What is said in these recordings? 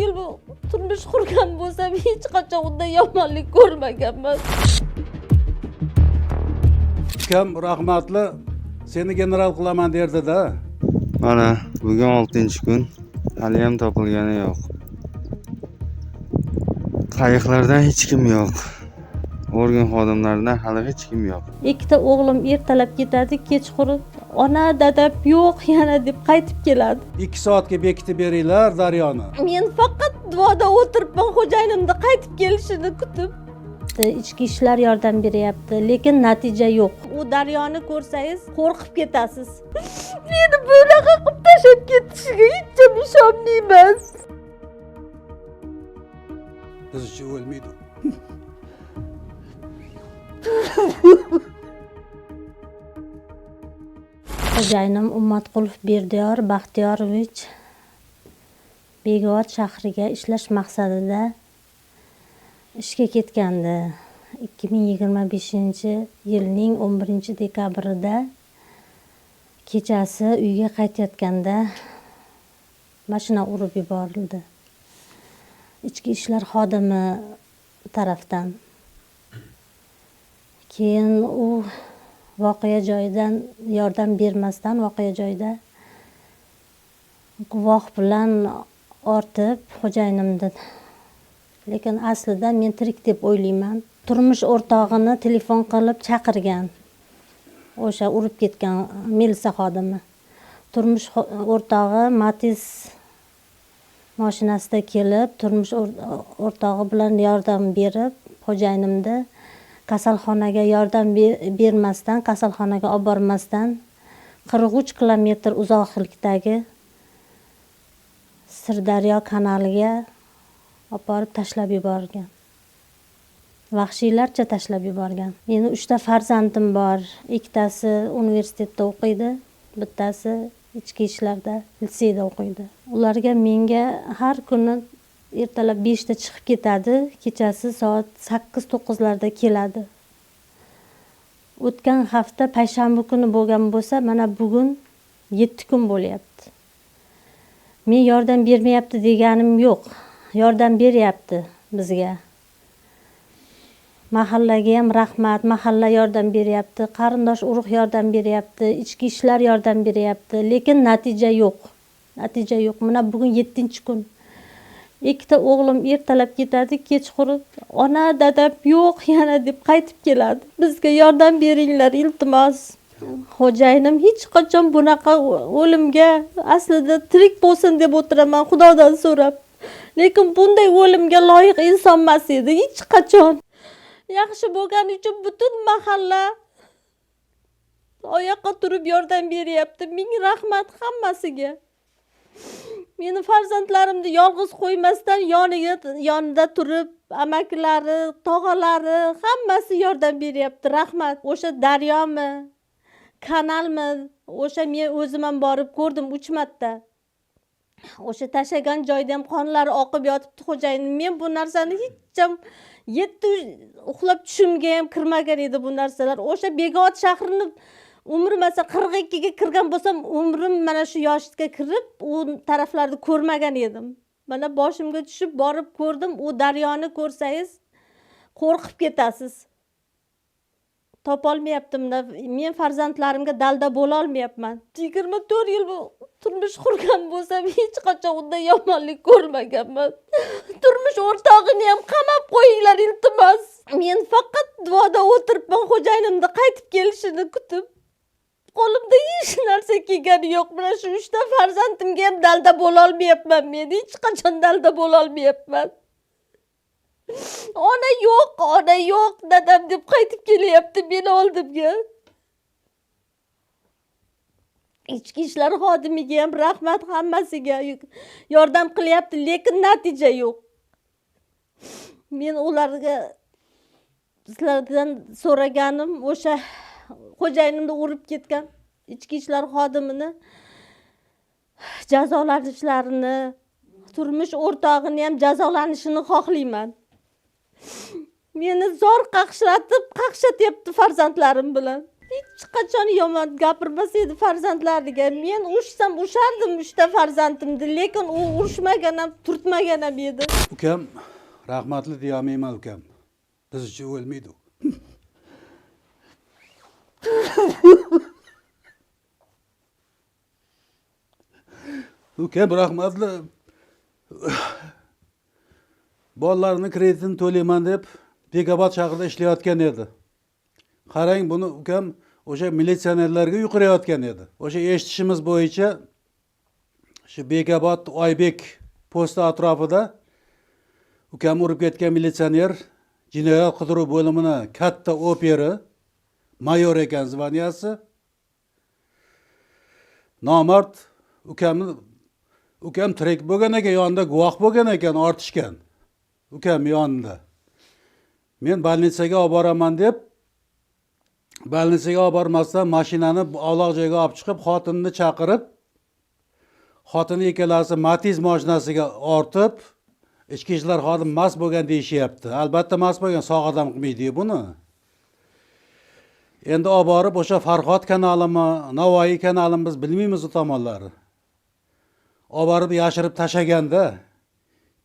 yil turmush qurgan bo'lsam hech qachon unday yomonlik ko'rmaganman. Ukam rahmatli seni general qilaman derdi-da. Mana bugun 6-kun, hali ham topilgani yo'q. Qayiqlardan hech kim yo'q. Organ xodimlaridan hali hech kim yo'q. Ikkita o'g'lim ertalab ketadi, kechqurun ona, dadam yo'q yana deb qaytib keladi. 2 soatga bekitib beringlar daryoni. Men faqat duoda o'tiribman xo'jayinimni qaytib kelishini kutib. Ichki ishlar yordam beryapti, lekin natija yo'q. U daryoni ko'rsangiz qo'rqib ketasiz. Meni bunaqa qilib tashlab ketishiga hech ishonmayman. Bizcha o'lmaydi. Xo'jayinim Ummatqulov Berdiyor Baxtiyorovich Bekobod shahriga ishlash maqsadida ishga ketgandi. 2025-yilning 11-dekabrida kechasi uyga qaytayotganda mashina urib yuborildi. Ichki ishlar xodimi tarafdan. Keyin u voqea joyidan yordam bermasdan voqea joyida guvoh bilan ortib xo'jayinimni, lekin aslida men tirik deb o'ylayman. Turmush o'rtog'ini telefon qilib chaqirgan. O'sha urib ketgan militsiya xodimi. Turmush o'rtog'i Matiz mashinasida kelib, turmush o'rtog'i bilan yordam berib, xo'jayinimni kasalxonaga yordam bermasdan, kasalxonaga olib bormasdan 43 kilometr uzoqlikdagi Sirdaryo kanaliga olib borib tashlab yuborgan. Vahshiylarcha tashlab yuborgan. Meni 3 ta farzandim bor. Ikkitasi universitetda o'qiydi, bittasi ichki ishlarda, litseyda o'qiydi. Ularga menga har kuni ertalab 5 da chiqib ketadi, kechasi soat 8-9 larda keladi. O'tgan hafta payshanba kuni bo'lgan bo'lsa, mana bugun 7 kun bo'lyapti. Men yordam bermayapti deganim yo'q. Yordam beryapti bizga. Mahallaga ham rahmat, mahalla yordam beryapti, qarindosh urug' yordam beryapti, ichki ishlar yordam beryapti, lekin natija yo'q. Natija yo'q. Mana bugun 7-kun. Ikkita o'g'lim ertalab ketadi, kechqurun ona, dadam yo'q yana deb qaytib keladi. Bizga yordam beringlar, iltimos. Xo'jayinim hech qachon bunaqa o'limga aslida tirik bo'lsin deb o'tiraman Xudodan so'rab. Lekin bunday o'limga loyiq inson emas edi hech qachon. Yaxshi bo'lgani uchun butun mahalla oyoqqa turib yordam beryapti. Ming rahmat hammasiga. Meni farzandlarimni yolg'iz qo'ymasdan yonida turib, amakilari, tog'alari hammasi yordam beryapti. Rahmat. O'sha daryomi, kanalmi, o'sha men o'zim ham borib ko'rdim 3 marta. O'sha tashagan joyda ham qonlari oqib yotibdi xo'jayinim. Men bu narsani hech ham uxlab tushimga ham kirmagan edi bu narsalar. O'sha Bekobod shahrini umrim masa 42 ga kirgan bo'lsam, umrim mana shu yoshga kirib, u taraflarni ko'rmagan edim. Mana boshimga tushib borib ko'rdim. U daryoni ko'rsangiz qo'rqib ketasiz. Topolmayaptim. Men farzandlarimga dalda bo'la olmayapman. 24 yil turmush qurgan bo'lsam, hech qachon unday yomonlik ko'rmaganman. Turmush o'rtog'ini ham qamab qo'yinglar, iltimos. Men faqat duoda o'tiribman xo'jayinimni qaytib kelishini kutib. Qo'limda hech narsa kelgani yo'q. Mana shu 3 ta farzandimga ham dalda bo'la olmayapman men. Hech qachon dalda bo'la olmayapman. Ona yo'q, dadam deb qaytib kelyapti meni oldimga. Ichki ishlar xodimiga ham rahmat, hammasiga yordam qilyapti, lekin natija yo'q. Men ularga sizlardan so'raganim o'sha xo'jayinimni urib ketgan ichki ishlar xodimini jazolanishlarini, turmush o'rtog'ini ham jazolanishini xohlayman. Meni zor qaqshatyapti farzandlarim bilan. hech qachon yomon gapirmas edi farzandlariga. Men urushsam urardim 3 ta farzandimni, lekin u urushmagan ham, turtmagan ham edi. Ukam rahmatli deyolmayman ukam. Biz uchun o'lmaydi u. Ukam rahmatli bolalarning kreditini to'layman deb Bekobod shahrida ishlayotgan edi. Qarang, buni ukam o'sha militsionerlarga yuqirayotgan edi. O'sha eshitishimiz bo'yicha shu Bekobod Oybek posti atrofida ukam urib ketgan militsioner jinoyat qidiruv bo'limini katta operi, mayor ekan zvaniyasi. Nomard ukam tirik bo'lgan ekan, yonida guvoh bo'lgan ekan, ortishgan. Ukam yonida. Men больницаga olib boraman deb больницаga olib bormasdan mashinani avloq joyga olib chiqib, xotinini chaqirib, xotini ikkalasi Matiz mashinasiga ortib, ichki ishlar xodim mast bo'lgan deyishyapti. Albatta mast bo'lgan, sog' odam qilmaydi buni. Endi olib borib o'sha Farhod kanalimi, Navoiy kanalimi biz bilmaymiz u tomonlari. Olib borib yashirib tashaganda,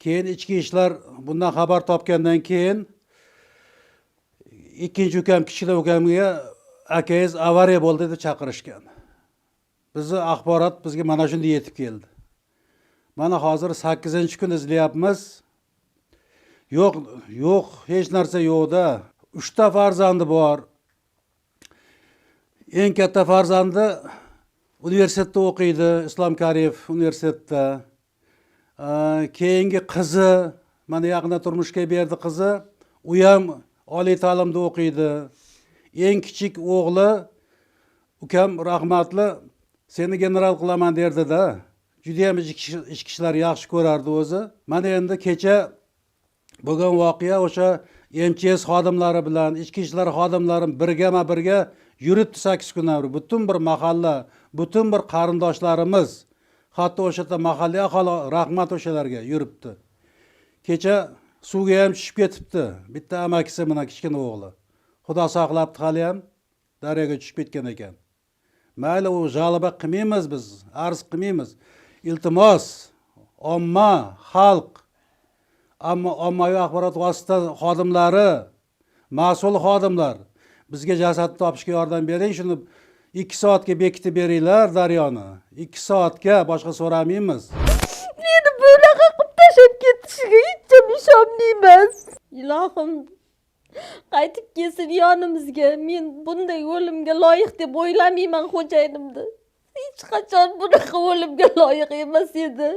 keyin ichki ishlar bundan xabar topgandan keyin ikkinchi ukam, kichkina ukamga akangiz avariya bo'ldi deb chaqirishgan. Bizni axborot bizga mana shunday yetib keldi. Mana hozir 8-kun izlayapmiz. Yo'q, hech narsa yo'qda. 3 ta farzandi bor. Eng katta farzandi universitetda o'qiydi, Islom Karimov universitetda. Keyingi qizi, mana yaqinda turmushga berdi qizi, u ham oliy ta'limda o'qiydi. Eng kichik o'g'li ukam rahmatli seni general qilaman derdi-da. Juda ham ichki ishlar yaxshi ko'rardi o'zi. Mana endi kecha bo'lgan voqea o'sha MCS xodimlari bilan ichki ishlar xodimlari birga yuribdi 8 kundan beri. Butun bir mahalla, butun bir qarindoshlarimiz, hatto o'sha mahalliy aholi rahmat o'shalarga yuribdi. Kecha suvga ham tushib ketibdi. Bitta amakisi bilan kichkina o'g'li. Xudo saqlabdi, hali ham daryoga tushib ketgan ekan. Mayli, u g'alaba qilmaymiz biz, arz qilmaymiz. Iltimos, omma, xalq, ommaviy axborot vosita xodimlari, mas'ul xodimlar bizga jasadni topishga yordam bering. Shuni 2 soatga bekitib beringlar daryoni. 2 soatga, boshqa so'ramaymiz. Meni bunaqa qilib tashlab ketishiga hech ishonmayman emas. Ilohim qaytib kelsin yonimizga. Men bunday o'limga loyiq deb o'ylamayman xo'jayinimni. Hech qachon bunaqa o'limga loyiq emas edi.